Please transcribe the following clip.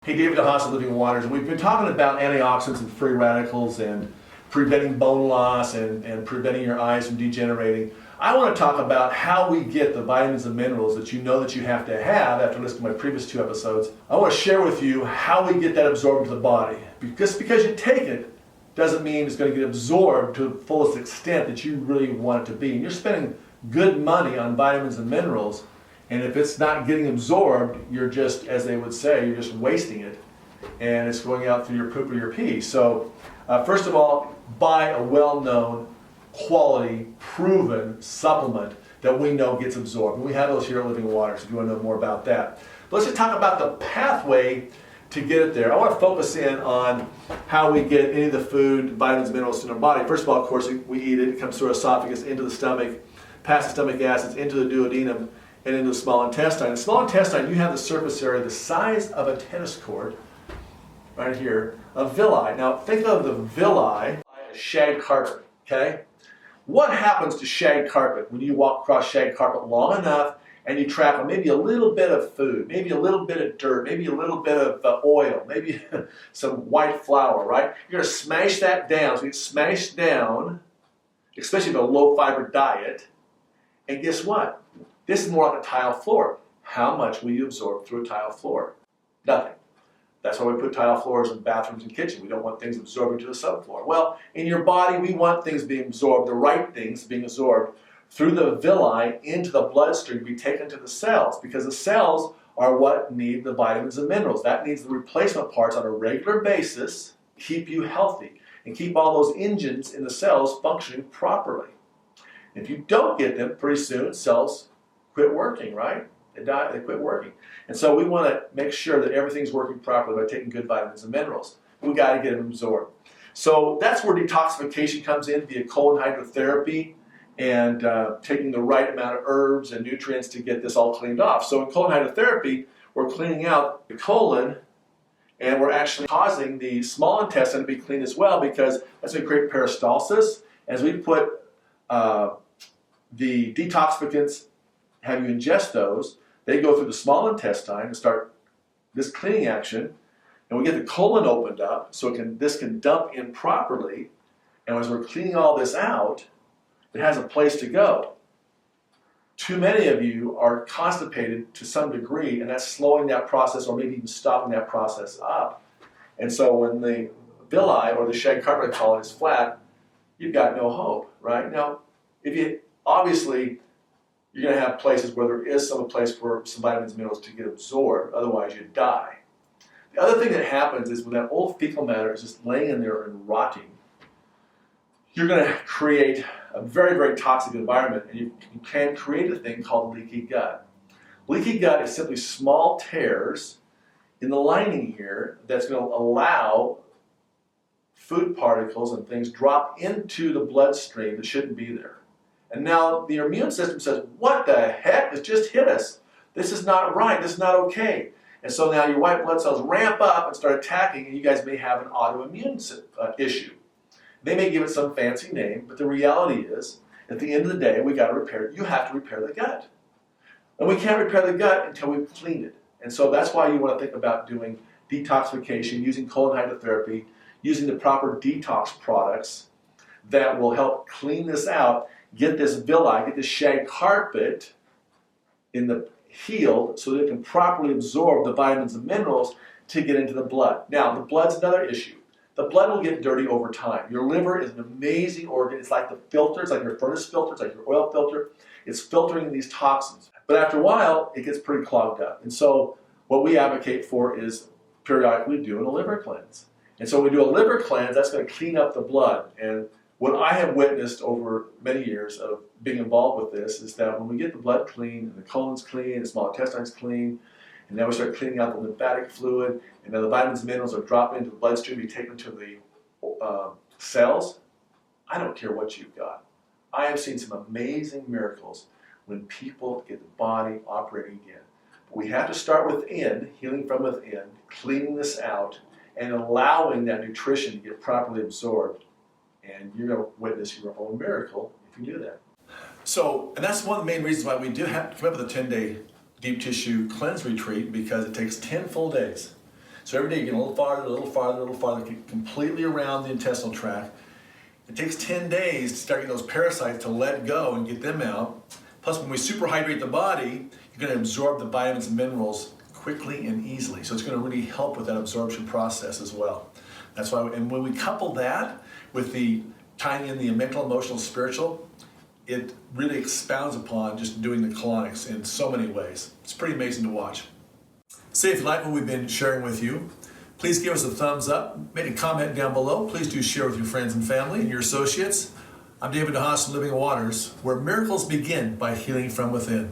Hey, David DeHaas, Living Waters. We've been talking about antioxidants and free radicals and preventing bone loss and preventing your eyes from degenerating. I want to talk about how we get the vitamins and minerals that you know that you have to have after listening to my previous 2 episodes. I want to share with you how we get that absorbed into the body. Just because you take it doesn't mean it's going to get absorbed to the fullest extent that you really want it to be. And you're spending good money on vitamins and minerals, and if it's not getting absorbed, you're just, as they would say, you're just wasting it, and it's going out through your poop or your pee. So first of all, buy a well-known, quality, proven supplement that we know gets absorbed. And we have those here at Living Waters if you want to know more about that. But let's just talk about the pathway to get it there. I want to focus in on how we get any of the food, vitamins, minerals in our body. First of all, of course, we eat it. It comes through our esophagus, into the stomach, past the stomach acids, into the duodenum, and into the small intestine. The small intestine, you have the surface area the size of a tennis court, right here, of villi. Now think of the villi as shag carpet, okay? What happens to shag carpet when you walk across shag carpet long enough and you trap on maybe a little bit of food, maybe a little bit of dirt, maybe a little bit of oil, maybe some white flour, right? You're gonna smash that down. So you smash down, especially with a low fiber diet, and guess what? This is more like a tile floor. How much will you absorb through a tile floor? Nothing. That's why we put tile floors in bathrooms and kitchens. We don't want things absorbing to the subfloor. Well, in your body, we want things being absorbed, the right things being absorbed through the villi into the bloodstream, be taken to the cells, because the cells are what need the vitamins and minerals. That needs the replacement parts on a regular basis to keep you healthy and keep all those engines in the cells functioning properly. If you don't get them, pretty soon cells quit working, right? They die, they quit working. And so we want to make sure that everything's working properly by taking good vitamins and minerals. We got to get them absorbed. So that's where detoxification comes in via colon hydrotherapy and taking the right amount of herbs and nutrients to get this all cleaned off. So in colon hydrotherapy, we're cleaning out the colon, and we're actually causing the small intestine to be clean as well, because that's going to create peristalsis. As we put the detoxificants, have you ingest those, they go through the small intestine and start this cleaning action, and we get the colon opened up so this can dump in properly, and as we're cleaning all this out, it has a place to go. Too many of you are constipated to some degree, and that's slowing that process or maybe even stopping that process up. And so when the villi, or the shag carpet I call it, is flat, you've got no hope, right? Now, obviously, you're going to have places where there is some place for some vitamins and minerals to get absorbed, otherwise you die. The other thing that happens is when that old fecal matter is just laying in there and rotting, you're going to create a very, very toxic environment, and you can create a thing called leaky gut. Leaky gut is simply small tears in the lining here that's going to allow food particles and things drop into the bloodstream that shouldn't be there. And now the immune system says, what the heck? This just hit us. This is not right. This is not okay. And so now your white blood cells ramp up and start attacking, and you guys may have an autoimmune issue. They may give it some fancy name, but the reality is, at the end of the day, we got to repair. You have to repair the gut. And we can't repair the gut until we've cleaned it. And so that's why you want to think about doing detoxification, using colon hydrotherapy, using the proper detox products that will help clean this out, get this villi, get this shag carpet healed so that it can properly absorb the vitamins and minerals to get into the blood. Now, the blood's another issue. The blood will get dirty over time. Your liver is an amazing organ. It's like the filter, it's like your furnace filter, it's like your oil filter. It's filtering these toxins. But after a while, it gets pretty clogged up. And so what we advocate for is periodically doing a liver cleanse. And so when we do a liver cleanse, that's going to clean up the blood. And what I have witnessed over many years of being involved with this is that when we get the blood clean, and the colon's clean, the small intestine's clean, and now we start cleaning out the lymphatic fluid, and now the vitamins and minerals are dropping into the bloodstream, be taken to the cells, I don't care what you've got. I have seen some amazing miracles when people get the body operating again. But we have to start within, healing from within, cleaning this out, and allowing that nutrition to get properly absorbed. And you're going to witness your own miracle if you do that. So, and that's one of the main reasons why we do have to come up with a 10-day deep tissue cleanse retreat, because it takes 10 full days. So every day you get a little farther, a little farther, a little farther, completely around the intestinal tract. It takes 10 days to start getting those parasites to let go and get them out. Plus, when we superhydrate the body, you're going to absorb the vitamins and minerals quickly and easily. So it's going to really help with that absorption process as well. That's why, and when we couple that with the tying in the mental, emotional, spiritual, it really expounds upon just doing the colonics in so many ways. It's pretty amazing to watch. Say if you like what we've been sharing with you, please give us a thumbs up, make a comment down below. Please do share with your friends and family and your associates. I'm David DeHaas from Living Waters, where miracles begin by healing from within.